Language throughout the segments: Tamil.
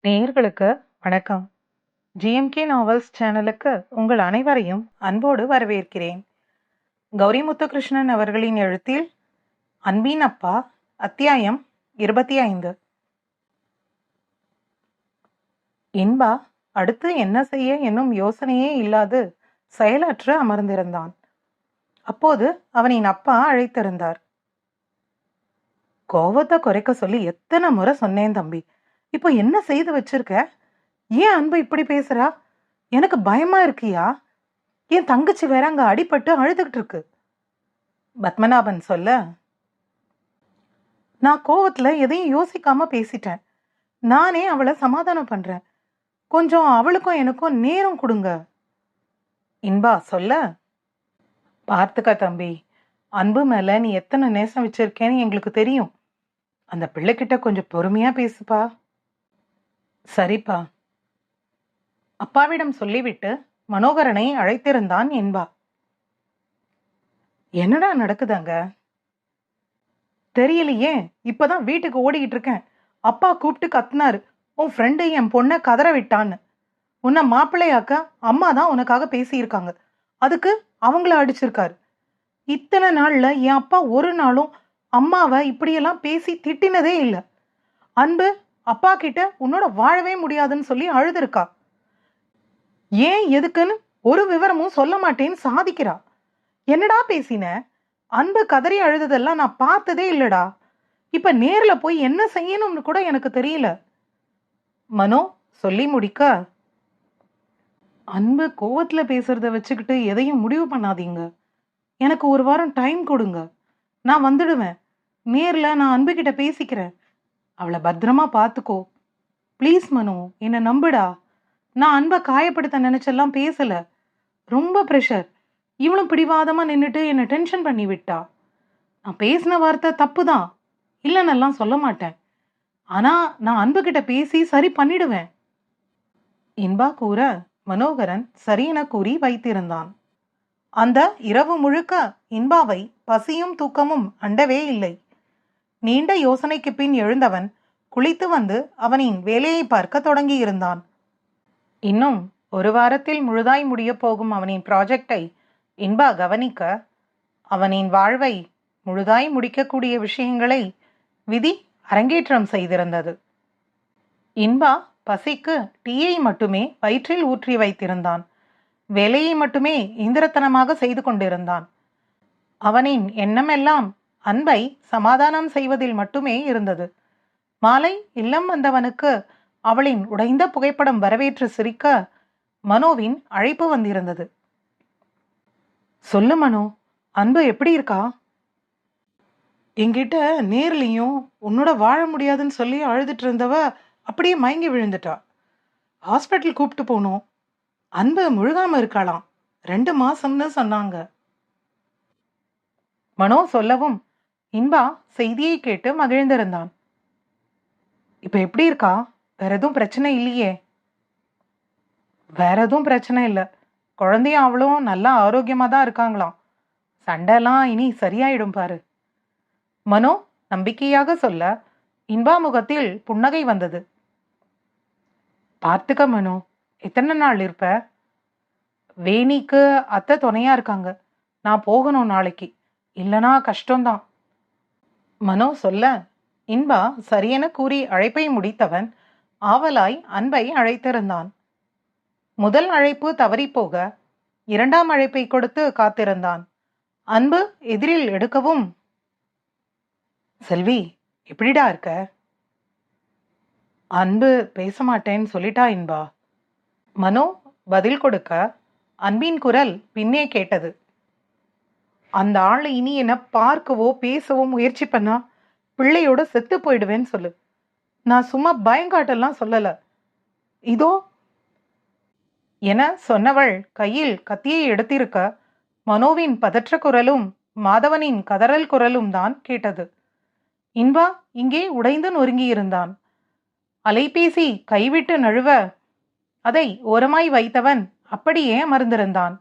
நேயர்களுக்கு வணக்கம். ஜிஎம்கே நாவல்ஸ் சேனலுக்கு உங்கள் அனைவரையும் அன்போடு வரவேற்கிறேன். கௌரி முத்துகிருஷ்ணன் அவர்களின் எழுத்தில் அன்பின் அப்பா, அத்தியாயம் 25. இன்பா அடுத்து என்ன செய்ய என்னும் யோசனையே இல்லாது செயலற்று அமர்ந்திருந்தான். அப்போது அவனின் அப்பா அழைத்திருந்தார். கோவத்தை குறைக்க சொல்லி எத்தனை முறை சொன்னேன் தம்பி, இப்போ என்ன செய்து வச்சிருக்க? ஏன் அன்பு இப்படி பேசுறா? எனக்கு பயமா இருக்கியா? என் தங்கச்சி வேற அங்க அடிபட்டு அழுதுகிட்டு இருக்கு. பத்மநாபன் சொல்ல, நான் கோவத்துல எதையும் யோசிக்காம பேசிட்டேன். நானே அவளை சமாதானம் பண்றேன். கொஞ்சம் அவளுக்கும் எனக்கும் நேரம் கொடுங்க. இன்பா சொல்ல, பார்த்துக்க தம்பி, அன்பு மேல நீ எத்தனை நேசம் வச்சிருக்கேன்னு எங்களுக்கு தெரியும். அந்த பிள்ளைகிட்ட கொஞ்சம் பொறுமையா பேசுப்பா. சரிப்பா. அப்பாவிடம் சொல்லிவிட்டு மனோகரனை அழைத்திருந்தான் இன்பா. என்னடா நடக்குதாங்க? தெரியலையே, இப்பதான் வீட்டுக்கு ஓடிக்கிட்டு இருக்கேன். அப்பா கூப்பிட்டு கத்துனாரு, உன் ஃப்ரெண்டு என் பொண்ணை கதற விட்டான்னு. உன்னை மாப்பிள்ளையாக்க அம்மா தான் உனக்காக பேசியிருக்காங்க, அதுக்கு அவங்கள அடிச்சிருக்காரு. இத்தனை நாள்ல என் அப்பா ஒரு நாளும் அம்மாவை இப்படியெல்லாம் பேசி திட்டினதே இல்லை. அன்பு அப்பா கிட்ட உன்னோட வாழவே முடியாதுன்னு சொல்லி அழுதுருக்கா. ஏன் எதுக்குன்னு ஒரு விவரமும் சொல்ல மாட்டேன்னு சாதிக்கிறா. என்னடா பேசின? அன்பு கதறி அழுததெல்லாம் நான் பார்த்ததே இல்லடா. இப்ப நேர்ல போய் என்ன செய்யணும்னு கூட எனக்கு தெரியல. மனோ சொல்லி முடிக்க, அன்பு கோவத்துல பேசுறத வச்சுக்கிட்டு எதையும் முடிவு பண்ணாதீங்க. எனக்கு ஒரு வாரம் டைம் கொடுங்க, நான் வந்துடுவேன். நேர்ல நான் அன்பு கிட்ட பேசிக்கிறேன். அவளை பத்திரமா பார்த்துக்கோ. ப்ளீஸ் மனோ, என்னை நம்புடா. நான் அன்பை காயப்படுத்த நினைச்செல்லாம் பேசல. ரொம்ப ப்ரெஷர். இவளும் பிடிவாதமா நின்றுட்டு என்னை டென்ஷன் பண்ணி விட்டா. நான் பேசின வார்த்தை தப்பு தான், இல்லைன்னெல்லாம் சொல்ல மாட்டேன். ஆனா நான் அன்பு கிட்ட பேசி சரி பண்ணிடுவேன். இன்பா கூற மனோகரன் சரியென கூறி வைத்திருந்தான். அந்த இரவு முழுக்க இன்பாவை பசியும் தூக்கமும் அண்டவே இல்லை. நீண்ட யோசனைக்கு பின் எழுந்தவன் குளித்து வந்து அவனின் வேலையை பார்க்க தொடங்கியிருந்தான். இன்னும் ஒரு வாரத்தில் முழுதாய் முடிய போகும் அவனின் ப்ராஜெக்டை இன்பா கவனிக்க, அவனின் வாழ்வை முழுதாய் முடிக்கக்கூடிய விஷயங்களை விதி அரங்கேற்றம் செய்திருந்தது. இன்பா பசிக்கு டீயை மட்டுமே வயிற்றில் ஊற்றி வைத்திருந்தான். வேலையை மட்டுமே இந்திரத்தனமாக செய்து கொண்டிருந்தான். அவனின் எண்ணமெல்லாம் அன்பை சமாதானம் செய்வதில் மட்டுமே இருந்தது. மாலை இல்லம் வந்தவனுக்கு அவளின் உடைந்த புகைப்படம் வரவேற்று சிரிக்க மனோவின் அழைப்பு வந்திருந்தது. சொல்லு மனோ, அன்பு எப்படி இருக்கா? என்கிட்ட நேர்லையும் உன்னோட வாழ முடியாதுன்னு சொல்லி அழுதுட்டு இருந்தவ அப்படியே மயங்கி விழுந்துட்டா. ஹாஸ்பிட்டல் கூப்பிட்டு போனோம். அன்பு முழுகாம இருக்காளாம், 2 மாசம்னு சொன்னாங்க. மனோ சொல்லவும் இன்பா செய்தியை கேட்டு மகிழ்ந்திருந்தான். இப்ப எப்படி இருக்கா? வேற எதுவும் பிரச்சனை இல்லையே? வேற எதுவும் பிரச்சனை இல்லை. குழந்தையும் அவளும் நல்லா ஆரோக்கியமா தான் இருக்காங்களாம். சண்டைலாம் இனி சரியாயிடும் பாரு. மனோ நம்பிக்கையாக சொல்ல இன்பா முகத்தில் புன்னகை வந்தது. பார்த்துக்க மனோ, எத்தனை நாள் இருப்ப? வேணிக்கு அத்தை துணையா இருக்காங்க. நான் போகணும் நாளைக்கு, இல்லனா கஷ்டம்தான். மனோ சொல்ல இன்பா சரியென கூறி அழைப்பை முடித்தவன் ஆவலாய் அன்பை அழைத்திருந்தான். முதல் அழைப்பு தவறிப்போக 2ஆம் அழைப்பை கொடுத்து காத்திருந்தான். அன்பு எதிரில் எடுக்கவும், செல்வி எப்படிடா இருக்க? அன்பு பேச மாட்டேன்னு சொல்லிட்டா இன்பா. மனோ பதில் கொடுக்க அன்பின் குரல் பின்னே கேட்டது. அந்த ஆளை இனி என்ன பார்க்கவோ பேசவோ முயற்சி பண்ணா பிள்ளையோட செத்து போயிடுவேன்னு சொல்லு. நான் சும்மா பயங்காட்டெல்லாம் சொல்லல. இதோ என சொன்னவள் கையில் கத்தியை எடுத்திருக்க மனோவின் பதற்ற குரலும் மாதவனின் கதறல் குரலும் தான் கேட்டது. இன்பா இங்கே உடைந்து நொறுங்கியிருந்தான். அலைபேசி கைவிட்டு நழுவ அதை ஓரமாய் வைத்தவன் அப்படியே அமர்ந்திருந்தான்.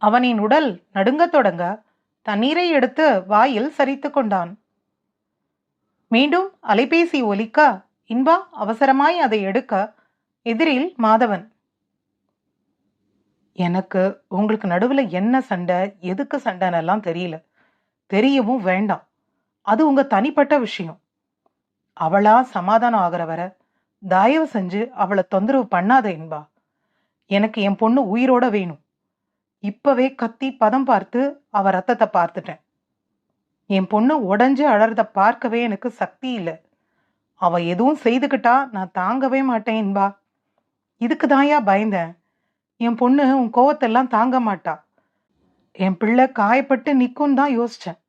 அவனின் உடல் நடுங்கத் தொடங்க தண்ணீரை எடுத்து வாயில் சரித்து கொண்டான். மீண்டும் அலைபேசி ஒலிக்க இன்பா அவசரமாய் அதை எடுக்க எதிரில் மாதவன். எனக்கு உங்களுக்கு நடுவுல என்ன சண்டை, எதுக்கு சண்டைன்னெல்லாம் தெரியல. தெரியவும் வேண்டாம். அது உங்க தனிப்பட்ட விஷயம். அவளா சமாதானம் ஆகிற வரை தயவு செஞ்சு அவளை தொந்தரவு பண்ணாத இன்பா. எனக்கு என் பொண்ணு உயிரோட வேணும். இப்பவே கத்தி பதம் பார்த்து அவ ரத்தத்தை பார்த்துட்டேன். என் பொண்ணு உடைஞ்சு அழறத பார்க்கவே எனக்கு சக்தி இல்லை. அவ எதுவும் செய்துக்கிட்டா நான் தாங்கவே மாட்டேன் இன்பா. இதுக்கு தாயா பயந்தேன். என் பொண்ணு உன் கோவத்தெல்லாம் தாங்க மாட்டா. என் பிள்ளை காயப்பட்டு நிக்கும் தான் யோசிச்சேன்.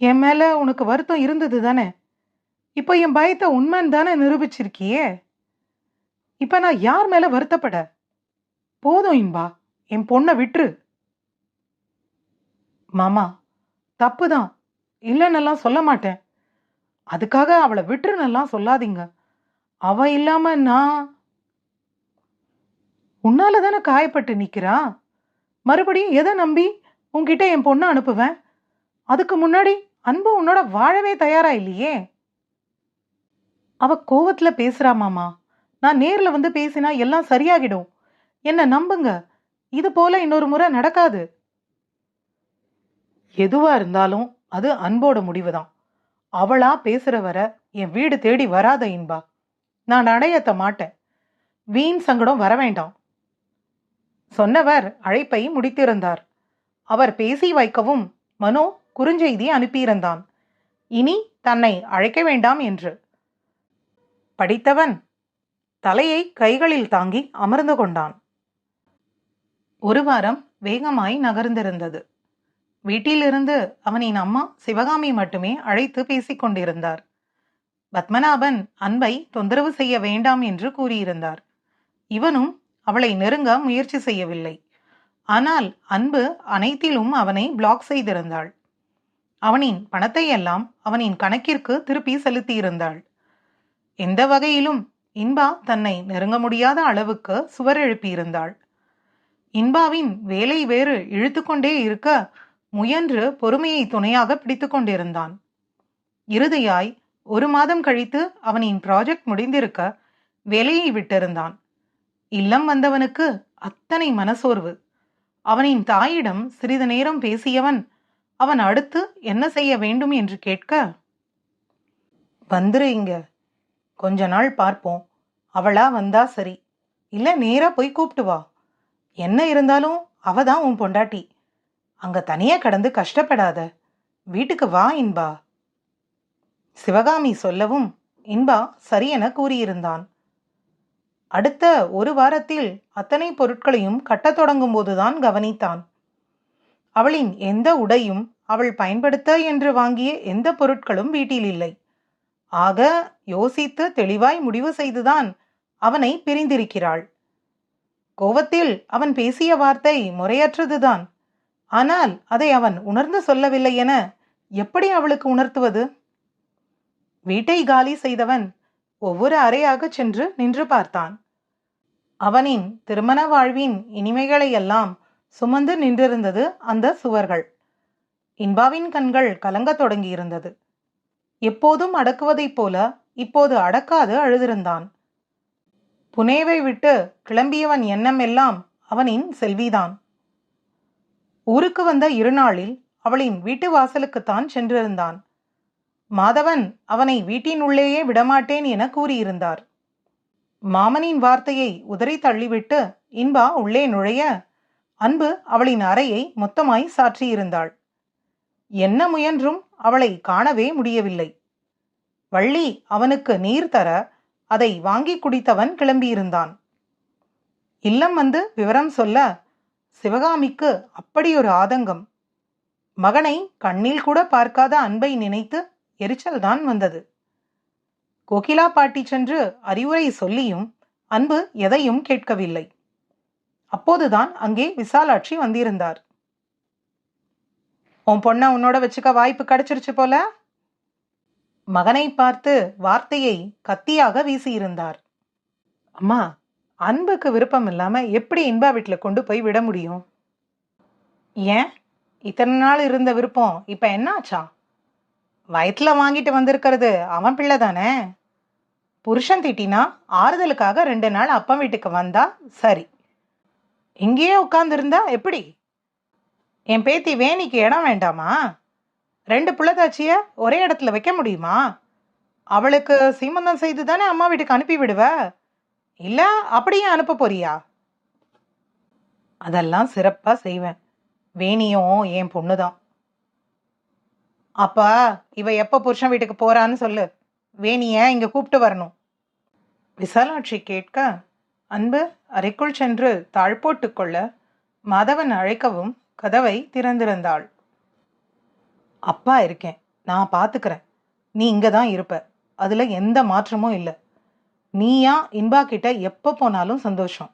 என் மேல உனக்கு வருத்தம் இருந்தது தானே? இப்போ என் பயத்தை உண்மைன்னு தானே நிரூபிச்சிருக்கியே. இப்ப நான் யார் மேல வருத்தப்பட? போதும் இன்பா, என் பொண்ணை விட்டுரு. மாமா, தப்புதான், இல்லைன்னெல்லாம் சொல்ல மாட்டேன். அதுக்காக அவளை விட்டுருன்னெல்லாம் சொல்லாதீங்க. அவ இல்லாம நான் உன்னால தானே காயப்பட்டு நிக்கிறா. மறுபடியும் எதை நம்பி உன்கிட்ட என் பொண்ணை அனுப்புவேன்? அதுக்கு முன்னாடி அன்பு உன்னோட வாழவே தயாரா இல்லையே. அவ கோவத்துல பேசுறா மாமா. நான் நேர்ல வந்து பேசினா எல்லாம் சரியாகிடும். என்ன நம்புங்க, இது போல இன்னொரு முறை நடக்காது. எதுவா இருந்தாலும் அது அன்போட முடிவுதான். அவளா பேசுற வர என் வீடு தேடி வராத இன்பா. நான் அடையத்த மாட்டேன். வீண் சங்கடம் வர வேண்டாம். சொன்னவர் அழைப்பை முடித்திருந்தார். அவர் பேசி வைக்கவும் மனோ குறுஞ்செய்தி அனுப்பியிருந்தான். இனி தன்னை அழைக்க வேண்டாம் என்று. படித்தவன் தலையை கைகளில் தாங்கி அமர்ந்து கொண்டான். ஒரு வாரம் வேகமாய் நகர்ந்திருந்தது. வீட்டிலிருந்து அவனின் அம்மா சிவகாமி மட்டுமே அழைத்து பேசிக் கொண்டிருந்தார். பத்மநாபன் அன்பை தொந்தரவு செய்ய வேண்டாம் என்று கூறியிருந்தார். இவனும் அவளை நெருங்க முயற்சி செய்யவில்லை. ஆனால் அன்பு அனைத்திலும் அவனை பிளாக் செய்திருந்தாள். அவனின் பணத்தை எல்லாம் அவனின் கணக்கிற்கு திருப்பி செலுத்தியிருந்தாள். எந்த வகையிலும் இன்பா தன்னை நெருங்க முடியாத அளவுக்கு சுவர் எழுப்பியிருந்தாள். இன்பாவின் வேலை வேறு இழுத்து கொண்டே இருக்க முயன்று பொறுமையை துணையாக பிடித்து கொண்டிருந்தான். இறுதியாய் 1 மாதம் கழித்து அவனின் ப்ராஜெக்ட் முடிந்திருக்க வேலையை விட்டிருந்தான். இல்லம் வந்தவனுக்கு அத்தனை மனசோர்வு. அவனின் தாயிடம் சிறிது நேரம் பேசியவன் அவன் அடுத்து என்ன செய்ய வேண்டும் என்று கேட்க, வந்துரு இங்க, கொஞ்ச நாள் பார்ப்போம். அவளா வந்தா சரி, இல்ல நேரா போய் கூப்பிட்டு வா. என்ன இருந்தாலும் அவதான் உன் பொண்டாட்டி. அங்க தனியா கடந்து கஷ்டப்படாத, வீட்டுக்கு வா இன்பா. சிவகாமி சொல்லவும் இன்பா சரியென கூறியிருந்தான். அடுத்த 1 வாரத்தில் அத்தனை பொருட்களையும் கட்டத் தொடங்கும் போதுதான் கவனித்தான். அவளின் எந்த உடையும் அவள் பயன்படுத்த என்று வாங்கிய எந்த பொருட்களும் வீட்டில் இல்லை. ஆக யோசித்து தெளிவாய் முடிவு செய்துதான் அவனை பிரிந்திருக்கிறாள். கோவத்தில் அவன் பேசிய வார்த்தை முறையற்றதுதான். ஆனால் அதை அவன் உணர்ந்து சொல்லவில்லை என எப்படி அவளுக்கு உணர்த்துவது? வீட்டை காலி செய்தவன் ஒவ்வொரு அறையாக சென்று நின்று பார்த்தான். அவனின் திருமண வாழ்வின் இனிமைகளையெல்லாம் சுமந்து நின்றிருந்தது அந்த சுவர்கள். இன்பாவின் கண்கள் கலங்கத் தொடங்கியிருந்தது. எப்போதும் அடக்குவதைப் போல இப்போது அடக்காது அழுதிருந்தான். புனேவை விட்டு கிளம்பியவன் எண்ணம் எல்லாம் அவனின் செல்விதான். ஊருக்கு வந்த 2 நாளில் அவளின் வீட்டு வாசலுக்குத்தான் சென்றிருந்தான். மாதவன் அவனை வீட்டின் உள்ளேயே விடமாட்டேன் என கூறியிருந்தார். மாமனின் வார்த்தையை உதறி தள்ளிவிட்டு இன்பா உள்ளே நுழைய அன்பு அவளின் அறையை மொத்தமாய் சாற்றியிருந்தாள். என்ன முயன்றும் அவளை காணவே முடியவில்லை. வள்ளி அவனுக்கு நீர் தர அதை வாங்கி குடித்தவன் கிளம்பியிருந்தான். இல்லம் வந்து விவரம் சொல்ல சிவகாமிக்கு அப்படியொரு ஆதங்கம். மகனை கண்ணில் கூட பார்க்காத அன்பை நினைத்து எரிச்சல்தான் வந்தது. கோகிலா பாட்டி சென்று அறிவுரை சொல்லியும் அன்பு எதையும் கேட்கவில்லை. அப்போதுதான் அங்கே விசாலாட்சி வந்திருந்தார். உன் பொண்ண உன்னோட வச்சுக்க வாய்ப்பு கிடைச்சிருச்சு போல. மகனை பார்த்து வார்த்தையை கத்தியாக வீசியிருந்தார். அம்மா, அன்புக்கு விருப்பம் இல்லாம எப்படி இன்பா வீட்டுல கொண்டு போய் விட முடியும்? ஏன், இத்தனை நாள் இருந்த விருப்பம் இப்ப என்ன ஆச்சா? வயிற்றுல வாங்கிட்டு வந்திருக்கிறது அவன் பிள்ளை தானே. புருஷன் திட்டினா ஆறுதலுக்காக 2 நாள் அப்பா வீட்டுக்கு வந்தா சரி. இங்கேயே உட்கார்ந்திருந்தா எப்படி? என் பேத்தி வேணிக்கு இடம் வேண்டாமா? 2 புள்ளதாச்சிய ஒரே இடத்துல வைக்க முடியுமா? அவளுக்கு சீமந்தம் செய்து தானே அம்மா வீட்டுக்கு அனுப்பி விடுவ? இல்ல அப்படியே அனுப்ப போறியா? அதெல்லாம் சிறப்பா செய்வேன். வேணியும் என் பொண்ணுதான். அப்பா, இவ எப்ப புருஷன் வீட்டுக்கு போறான்னு சொல்லு. வேணிய இங்க கூப்பிட்டு வரணும். விசாலாட்சி கேட்க, அன்பு அறைக்குள் சென்று தாழ்போட்டுக் கொள்ள மாதவன் அழைக்கவும் கதவை திறந்திருந்தாள். அப்பா இருக்கேன், நான் பாத்துக்கிறேன். நீ இங்க தான் இருப்ப, அதுல எந்த மாற்றமும் இல்லை. நீயா இன்பா கிட்ட எப்ப போனாலும் சந்தோஷம்.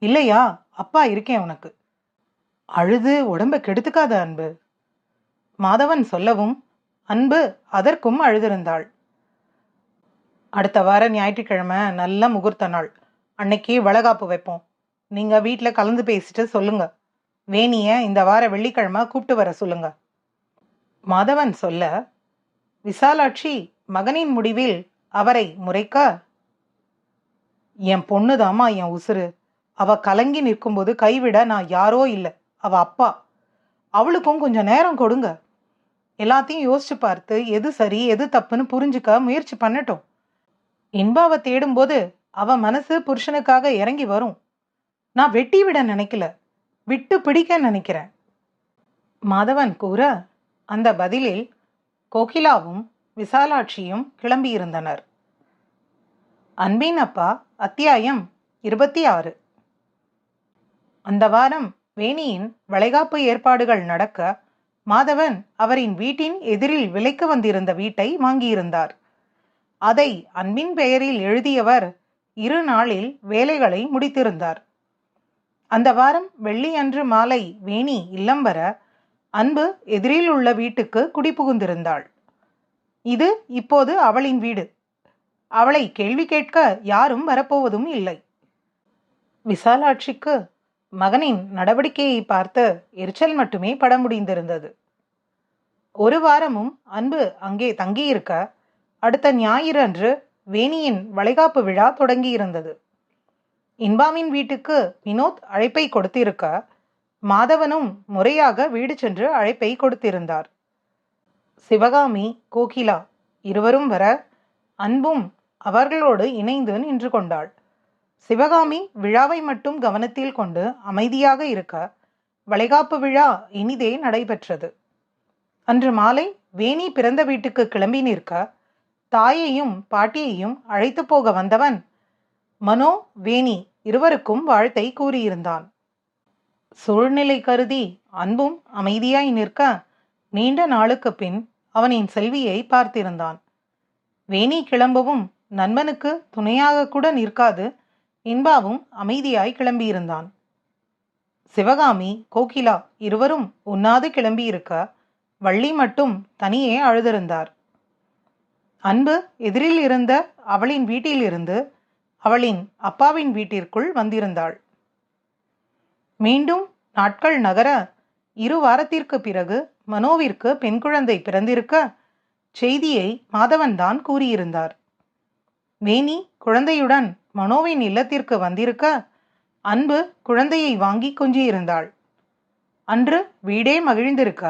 இல்லையா? அப்பா இருக்கேன் உனக்கு. அழுது உடம்ப கெடுத்துக்காத அன்பு. மாதவன் சொல்லவும் அன்பு அதற்கும் அழுதிருந்தாள். அடுத்த வார ஞாயிற்றுக்கிழமை நல்ல முகூர்த்த நாள். அன்னைக்கு வளகாப்பு வைப்போம். நீங்க வீட்டுல கலந்து பேசிட்டு சொல்லுங்க. வேணிய இந்த வார வெள்ளிக்கிழமை கூப்பிட்டு வர சொல்லுங்க. மாதவன் சொல்ல, விசாலாட்சி மகனின் முடிவில் அவரை முறைக்க, என் பொண்ணுதாமா என் உசுறு. அவ கலங்கி நிற்கும்போது கைவிட நான் யாரோ இல்லை, அவ அப்பா. அவளுக்கும் கொஞ்சம் நேரம் கொடுங்க. எல்லாத்தையும் யோசிச்சு பார்த்து எது சரி எது தப்புன்னு புரிஞ்சுக்க முயற்சி பண்ணட்டும். இன்பாவை தேடும்போது அவ மனசு புருஷனுக்காக இறங்கி வரும். நான் வெட்டி விட நினைக்கல, விட்டு பிடிக்க நினைக்கிறேன். மாதவன் கூற, அந்த பதிலில் கோகிலாவும் விசாலாட்சியும் கிளம்பியிருந்தனர். அன்பின் அப்பா அத்தியாயம் 26. அந்த வாரம் வேணியின் வளைகாப்பு ஏற்பாடுகள் நடக்க மாதவன் அவரின் வீட்டின் எதிரில் விலைக்கு வந்திருந்த வீட்டை வாங்கியிருந்தார். அதை அன்பின் பெயரில் எழுதியவர் 2 நாளில் வேலைகளை முடித்திருந்தார். அந்த வாரம் வெள்ளி அன்று மாலை வேணி இல்லம் வர அன்பு எதிரில் உள்ள வீட்டுக்கு குடிபுகுந்திருந்தாள். இது இப்போது அவளின் வீடு. அவளை கேள்வி கேட்க யாரும் வரப்போவதும் இல்லை. விசாலாட்சிக்கு மகனின் நடவடிக்கையை பார்த்து எரிச்சல் மட்டுமே பட முடிந்திருந்தது. 1 வாரமும் அன்பு அங்கே தங்கியிருக்க அடுத்த ஞாயிறு அன்று வேணியின் வளைகாப்பு விழா தொடங்கியிருந்தது. இன்பாவின் வீட்டுக்கு வினோத் அழைப்பை கொடுத்திருக்க மாதவனும் முறையாக வீடு சென்று அழைப்பை கொடுத்திருந்தார். சிவகாமி, கோகிலா இருவரும் வர அன்பும் அவர்களோடு இணைந்து நின்று கொண்டாள். சிவகாமி விழாவை மட்டும் கவனத்தில் கொண்டு அமைதியாக இருக்க வளைகாப்பு விழா இனிதே நடைபெற்றது. அன்று மாலை வேணி பிறந்த வீட்டுக்கு கிளம்பி நிற்க தாயையும் பாட்டியையும் அழைத்து போக வந்தவன் மனோ, வேணி இருவருக்கும் வாழ்த்தை கூறியிருந்தான். சூழ்நிலை கருதி அன்பும் அமைதியாய் நிற்க நீண்ட நாளுக்கு பின் அவனின் செல்வியை பார்த்திருந்தான். வேணி கிளம்பவும் நண்பனுக்கு துணையாக கூட நிற்காது இன்பாவும் அமைதியாய் கிளம்பியிருந்தான். சிவகாமி, கோகிலா இருவரும் உண்ணாது கிளம்பியிருக்க வள்ளி மட்டும் தனியே அழுதிருந்தார். அன்பு எதிரில் இருந்த அவளின் வீட்டிலிருந்து அவளின் அப்பாவின் வீட்டிற்குள் வந்திருந்தாள். மீண்டும் நாட்கள் நகர 2 வாரத்திற்கு பிறகு மனோவிற்கு பெண் குழந்தை பிறந்திருக்க செய்தியை மாதவன் தான் கூறியிருந்தார். வேணி குழந்தையுடன் மனோவின் இல்லத்திற்கு வந்திருக்க அன்பு குழந்தையை வாங்கி கொஞ்சியிருந்தாள். அன்று வீடே மகிழ்ந்திருக்க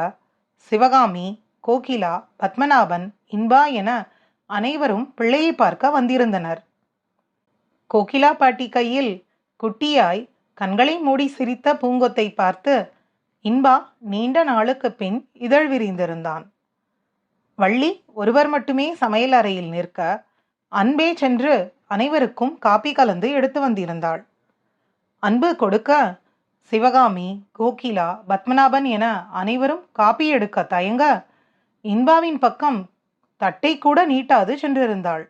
சிவகாமி, கோகிலா, பத்மநாபன், இன்பா என அனைவரும் பிள்ளையை பார்க்க வந்திருந்தனர். கோகிலா பாட்டி கையில் குட்டியாய் கண்களை மூடி சிரித்த பூங்கொத்தை பார்த்து இன்பா நீண்ட நாளுக்கு பின் இதழ் விரிந்திருந்தான். வள்ளி ஒருவர் மட்டுமே சமையல் அறையில் நிற்க அன்பே சென்று அனைவருக்கும் காப்பி கலந்து எடுத்து வந்திருந்தாள். அன்பு கொடுக்க சிவகாமி, கோகிலா, பத்மநாபன் என அனைவரும் காப்பி எடுக்க தயங்க இன்பாவின் பக்கம் தட்டை கூட நீட்டாது சென்றிருந்தாள்.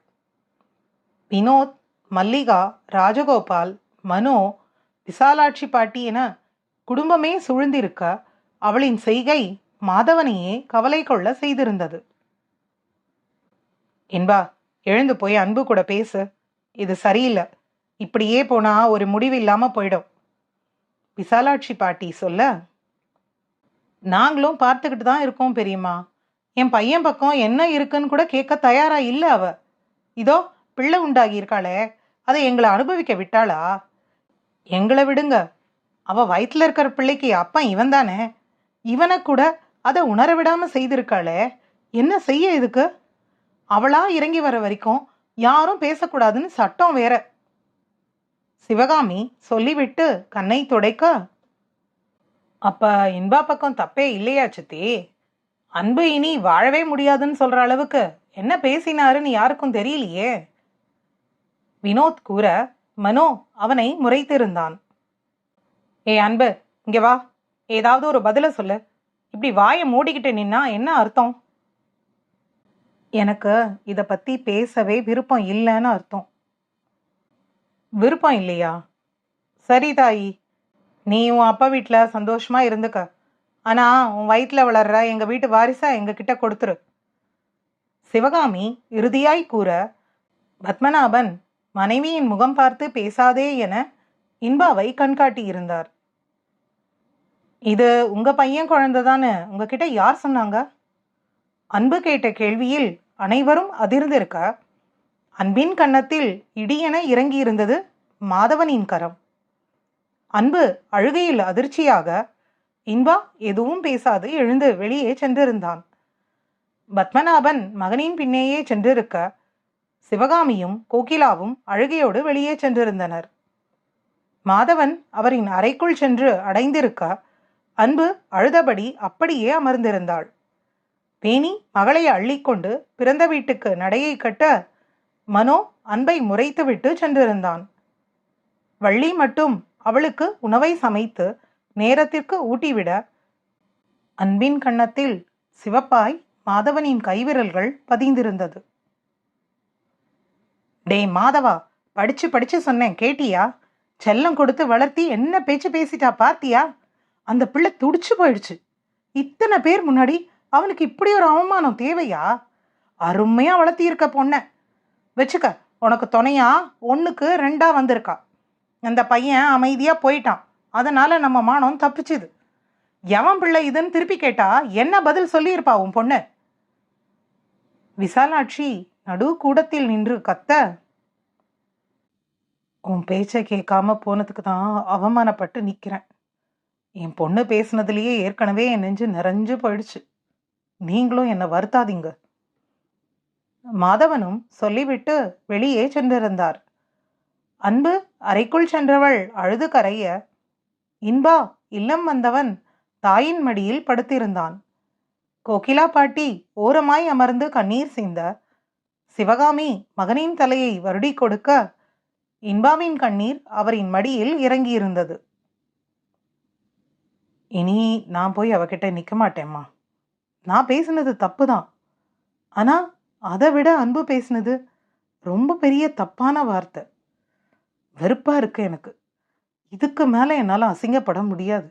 வினோத், மல்லிகா, ராஜகோபால், மனோ, விசாலாட்சி பாட்டி என குடும்பமே சூழ்ந்திருக்க அவளின் செய்கை மாதவனையே கவலை கொள்ள செய்திருந்தது. இன்பா, எழுந்து போய் அன்பு கூட பேசு. இது சரியில்லை. இப்படியே போனா ஒரு முடிவு இல்லாம போயிடும். விசாலாட்சி பாட்டி சொல்ல, நாங்களும் பார்த்துக்கிட்டு தான் இருக்கோம் பெரியம்மா. என் பையன் பக்கம் என்ன இருக்குன்னு கூட கேட்க தயாரா இல்லை அவ. இதோ பிள்ளை உண்டாகி இருக்காளே, அதை எங்களை அனுபவிக்க விட்டாளா? எங்களை விடுங்க. அவ வயிற்றுல இருக்கிற பிள்ளைக்கு அப்பன் இவன் தானே. இவனை கூட அதை உணர விடாம செய்திருக்காளே, என்ன செய்ய இதுக்கு? அவளா இறங்கி வர வரைக்கும் யாரும் பேசக்கூடாதுன்னு சட்டம் வேற. சிவகாமி சொல்லிவிட்டு கண்ணை துடைக்க, அப்ப இன்பா பக்கம் தப்பே இல்லையா சித்தி? அன்பு இனி வாழவே முடியாதுன்னு சொல்ற அளவுக்கு என்ன பேசினாருன்னு யாருக்கும் தெரியலையே. வினோத் கூற மனோ அவனை முறைத்திருந்தான். ஏ அன்பு, இங்க வா, ஏதாவது ஒரு பதில சொல்லு. இப்படி வாயை மூடிக்கிட்டு நின்னா என்ன அர்த்தம்? எனக்கு இத பத்தி பேசவே விருப்பம் இல்லைன்னு அர்த்தம். விருப்பம் இல்லையா? சரி தாயி, நீ உன் அப்பா வீட்டுல சந்தோஷமா இருந்துக்க. ஆனா உன் வயிற்றுல வளர்ற எங்க வீட்டு வாரிசா எங்க கிட்ட கொடுத்துரு. சிவகாமி இறுதியாய் கூற, பத்மநாபன் மனைவியின் முகம் பார்த்து பேசாதே என இன்பாவை கண்காட்டி இருந்தார். இது உங்க பையன் குழந்தைதான்னு உங்ககிட்ட யார் சொன்னாங்க? அன்பு கேட்ட கேள்வியில் அனைவரும் அதிர்ந்திருக்க, அன்பின் கன்னத்தில் இடியென இறங்கி இருந்தது மாதவனின் கரம். அன்பு அழுகையில் அதிர்ச்சியாக இன்பா எதுவும் பேசாது எழுந்து வெளியே சென்றிருந்தான். பத்மநாபன் மகனின் பின்னேயே சென்றிருக்க, சிவகாமியும் கோகிலாவும் அழுகையோடு வெளியே சென்றிருந்தனர். மாதவன் அவரின் அறைக்குள் சென்று அடைந்திருக்க, அன்பு அழுதபடி அப்படியே அமர்ந்திருந்தாள். வேணி மகளை அள்ளிக்கொண்டு பிறந்த வீட்டுக்கு நடையை கட்ட, மனோ அன்பை முறைத்துவிட்டு சென்றிருந்தான். வள்ளி மட்டும் அவளுக்கு உணவை சமைத்து நேரத்திற்கு ஊட்டிவிட, அன்பின் கன்னத்தில் சிவப்பாய் மாதவனின் கைவிரல்கள் பதிந்திருந்தது. டே மாதவா, படிச்சு படிச்சு சொன்னேன் கேட்டியா? செல்லம் கொடுத்து வளர்த்தி என்ன பேச்சு பேசிட்டா பார்த்தியா? அந்த பிள்ளை துடிச்சு போயிடுச்சு. இத்தனை பேர் முன்னாடி அவனுக்கு இப்படி ஒரு அவமானம் தேவையா? அருமையா வளர்த்தி இருக்க பொண்ண வச்சுக்க. உனக்கு துணையா 1க்கு 2 வந்திருக்கா. அந்த பையன் அமைதியா போயிட்டான். அதனால நம்ம மானம் தப்பிச்சுது. எவன் பிள்ளை இதுன்னு திருப்பி கேட்டா என்ன பதில் சொல்லியிருப்பா உன் பொண்ணு? விசாலாட்சி நடு கூடத்தில் நின்று கத்த, உன் பேச்சை கேட்காம போனதுக்கு தான் அவமானப்பட்டு நிக்கிறேன். என் பொண்ணு பேசுனதுலயே ஏற்கனவே என் நெஞ்சு நிறைஞ்சு போயிடுச்சு. நீங்களும் என்னை வருத்தாதீங்க. மாதவனும் சொல்லிவிட்டு வெளியே சென்றிருந்தார். அன்பு அறைக்குள் சென்றவள் அழுது கரைய, இன்பா இல்லம் வந்தவன் தாயின் மடியில் படுத்திருந்தான். கோகிலா பாட்டி ஓரமாய் அமர்ந்து கண்ணீர் சிந்த, சிவகாமி மகனின் தலையை வருடி கொடுக்க, இன்பாவின் கண்ணீர் அவரின் மடியில் இறங்கியிருந்தது. இனி நான் போய் அவகிட்ட நிற்க மாட்டேம்மா. நான் பேசினது தப்பு தான். ஆனா அதை விட அன்பு பேசினது ரொம்ப பெரிய தப்பான வார்த்தை. வெறுப்பா இருக்கு எனக்கு. இதுக்கு மேல என்னால அசிங்கப்பட முடியாது.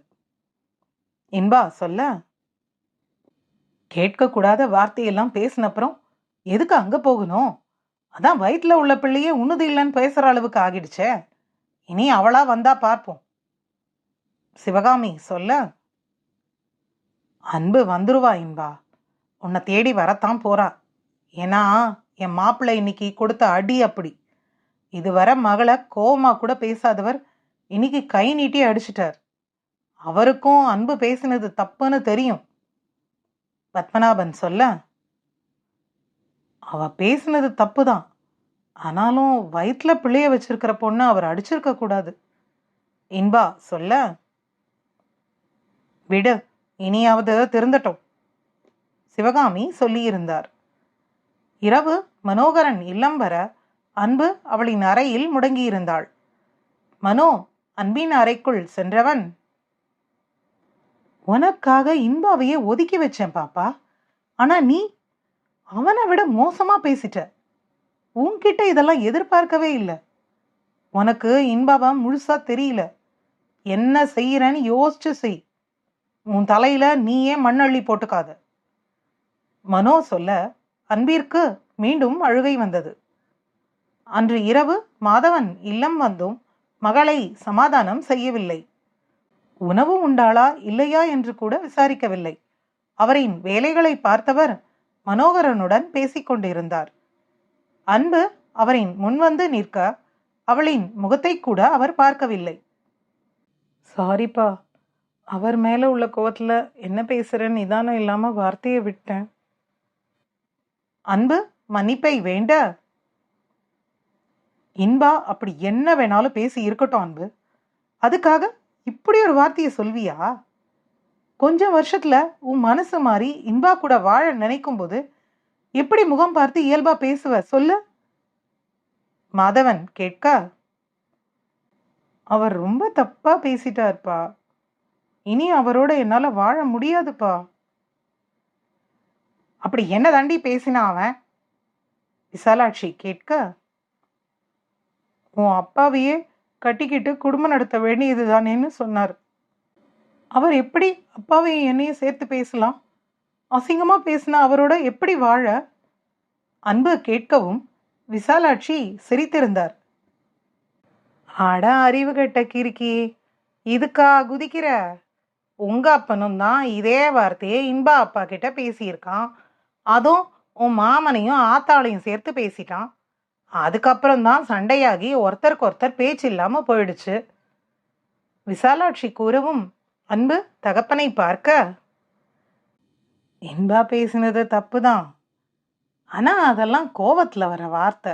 இன்பா சொல்ல, கேட்கக்கூடாத வார்த்தையெல்லாம் பேசினப்புறம் எதுக்கு அங்க போகணும்? அதான் வயிற்றுல உள்ள பிள்ளையே உண்ணுது இல்லைன்னு பேசுற அளவுக்கு ஆகிடுச்சே. இனி அவளா வந்தா பார்ப்போம். சிவகாமி சொல்ல, அன்பு வந்துருவா இன்பா. உன்னை தேடி வரத்தான் போறா. ஏன்னா என் மாப்பிள்ளை இன்னைக்கு கொடுத்த அடி அப்படி. இதுவரை மகளை கோவமா கூட பேசாதவர் இன்னைக்கு கை நீட்டி அடிச்சிட்டார். அவருக்கும் அன்பு பேசினது தப்புன்னு தெரியும். பத்மநாபன் சொல்ல, அவ பேசினது தப்பு தான். ஆனாலும் வயிற்றுல பிள்ளைய வச்சிருக்கிற பொண்ணு அவர் அடிச்சிருக்க கூடாது. இன்பா சொல்ல, விடு, இனியாவது திருந்தட்டும். சிவகாமி சொல்லியிருந்தார். இரவு மனோகரன் இல்லம் வர அன்பு அவளின் அறையில் முடங்கியிருந்தாள். மனோ அன்பின் அறைக்குள் சென்றவன், உனக்காக இன்பாவையே ஒதுக்கி வச்சேன் பாப்பா. ஆனா நீ அவனை விட மோசமா பேசிட்ட. உன்கிட்ட இதெல்லாம் எதிர்பார்க்கவே இல்லை. உனக்கு இன்பாவா முழுசா தெரியல. என்ன செய்யறன்னு யோசிச்சு செய். உன் தலையில நீயே மண்ணள்ளி போட்டுக்காத. மனோ சொல்ல அன்பிற்கு மீண்டும் அழுகை வந்தது. அன்று இரவு மாதவன் இல்லம் வந்தும் மகளை சமாதானம் செய்யவில்லை. உணவு உண்டாளா இல்லையா என்று கூட விசாரிக்கவில்லை. அவரின் வேலைகளை பார்த்தவர் மனோகரனுடன் பேசிக்கொண்டிருந்தார். அன்பு அவரின் முன்வந்து நிற்க அவளின் முகத்தை கூட அவர் பார்க்கவில்லை. சாரிப்பா, அவர் மேல உள்ள கோவத்துல என்ன பேசுறேன்னு நிதானம் இல்லாம வார்த்தையை விட்டேன். அன்பு மன்னிப்பை வேண்ட. இன்பா அப்படி என்ன வேணாலும் பேசி இருக்கட்டும் அன்பு, அதுக்காக இப்படி ஒரு வார்த்தையை சொல்வியா? கொஞ்சம் வருஷத்துல உன் மனசு மாறி இன்பா கூட வாழ நினைக்கும் போது எப்படி முகம் பார்த்து இயல்பா பேசுவ சொல்லு? மாதவன் கேட்க, அவர் ரொம்ப தப்பா பேசிட்டார்ப்பா, இனி அவரோட என்னால வாழ முடியாதுப்பா. அப்படி என்ன தாண்டி பேசினா அவன்? விசாலாட்சி கேட்க, உன் அப்பாவையே கட்டிக்கிட்டு குடும்பம் நடத்த வேண்டியதுதானேன்னு சொன்னார். அவர் எப்படி அப்பாவையும் என்னையும் சேர்த்து பேசலாம்? அசிங்கமா பேசினா அவரோட எப்படி வாழ? அன்பு கேட்கவும் விசாலாட்சி சிரித்திருந்தார். அட அறிவு கெட்ட கிறுக்கி, இதுக்கா குதிக்கிற? உங்க அப்பனும் தான் இதே வார்த்தையை இன்பா அப்பா கிட்ட பேசியிருக்கான். அதுவும் உன் மாமனையும் ஆத்தாளையும் சேர்த்து பேசிட்டான். அதுக்கப்புறம் தான் சண்டையாகி ஒருத்தருக்கு ஒருத்தர் பேச்சு இல்லாம போயிடுச்சு. விசாலாட்சி கூறவும் அன்பு தகப்பனை பார்க்க, இன்பா பேசினது தப்புதான், ஆனா அதெல்லாம் கோவத்துல வர வார்த்தை.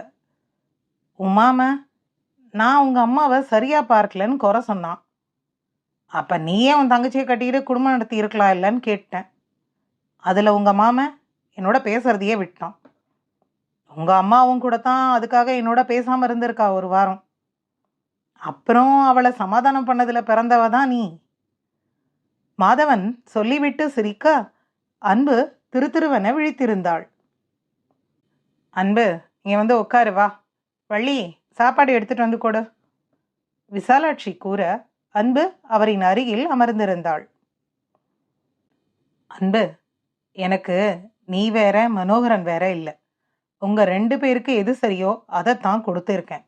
உமாம நான் உங்க அம்மாவை சரியா பார்க்கலன்னு குறை சொன்னான். அப்ப நீயே உன் தங்கச்சியை கட்டிக்கிட்டு குடும்பம் நடத்தி இருக்கலாம் இல்லைன்னு கேட்டேன். அதுல உங்க மாமன் என்னோட பேசுறதையே விட்டான். உங்க அம்மாவும் கூட தான் அதுக்காக என்னோட பேசாம இருந்திருக்கா ஒரு வாரம். அப்புறம் அவளை சமாதானம் பண்ணதுல பிறந்தவ தான் நீ. மாதவன் சொல்லிவிட்டு சிரிக்க அன்பு திருத்திருவன விழித்திருந்தாள். அன்பு, இங்க வந்து உட்காரு வா. வள்ளி, சாப்பாடு எடுத்துட்டு வந்து கொடு. விசாலாட்சி கூற அன்பு அவரின் அருகில் அமர்ந்திருந்தாள். அன்பு, எனக்கு நீ வேற மனோகரன் வேற இல்லை. உங்க 2 பேருக்கு எது சரியோ அதைத்தான் கொடுத்துருக்கேன்.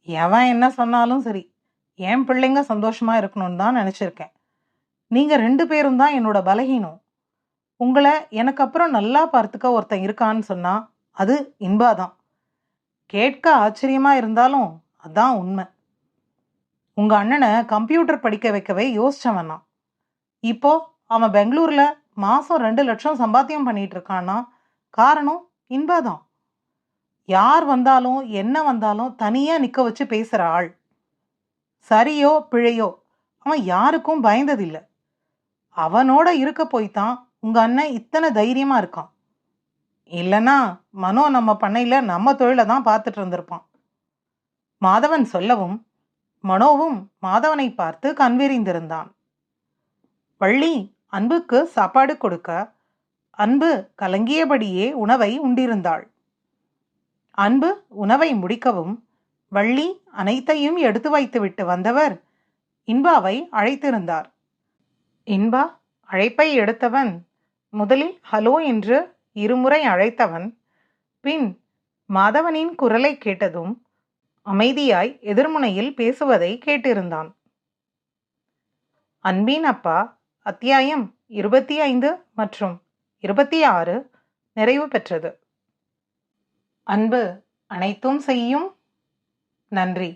எவன் என்ன சொன்னாலும் சரி, என் பிள்ளைங்க சந்தோஷமா இருக்கணும்னு தான் நினைச்சிருக்கேன். நீங்க 2 பேரும் தான் என்னோட பலகீனம். உங்களை எனக்கு அப்புறம் நல்லா பார்த்துக்க ஒருத்தன் இருக்கான்னு சொன்னா அது இன்பாதான். கேட்க ஆச்சரியமா இருந்தாலும் அதான் உண்மை. உங்க அண்ணனை கம்ப்யூட்டர் படிக்க வைக்கவே யோசிச்சவனா. இப்போ அவன் பெங்களூர்ல மாசம் 2 லட்சம் சம்பாத்தியம் பண்ணிட்டு இருக்கான்னா காரணம் இன்பாதான். யார் வந்தாலும் என்ன வந்தாலும் தனியா நிக்க வச்சு பேசுற ஆள். சரியோ பிழையோ அவன் யாருக்கும் பயந்ததில்லை. அவனோட இருக்க போய்தான் உங்க அண்ணன் இத்தனை தைரியமா இருக்கான். இல்லைன்னா மனோ நம்ம பண்ணையில நம்ம தொழிலை தான் பார்த்துட்டு இருந்திருப்பான். மாதவன் சொல்லவும் மனோவும் மாதவனை பார்த்து கண்வெறிந்திருந்தான். வள்ளி அன்புக்கு சாப்பாடு கொடுக்க அன்பு கலங்கியபடியே உணவை உண்டிருந்தாள். அன்பு உணவை முடிக்கவும் வள்ளி அனைத்தையும் எடுத்து வைத்துவிட்டு வந்தவர் இன்பாவை அழைத்திருந்தார். இன்பா அழைப்பை எடுத்தவன் முதலில் ஹலோ என்று இருமுறை அழைத்தவன் பின் மாதவனின் குரலை கேட்டதும் அமைதியாய் எதிர்முனையில் பேசுவதை கேட்டிருந்தான். அன்பின் அப்பா அத்தியாயம் 25 மற்றும் 26 நிறைவு பெற்றது. அன்பு அனைத்தும் செய்யும். நன்றி.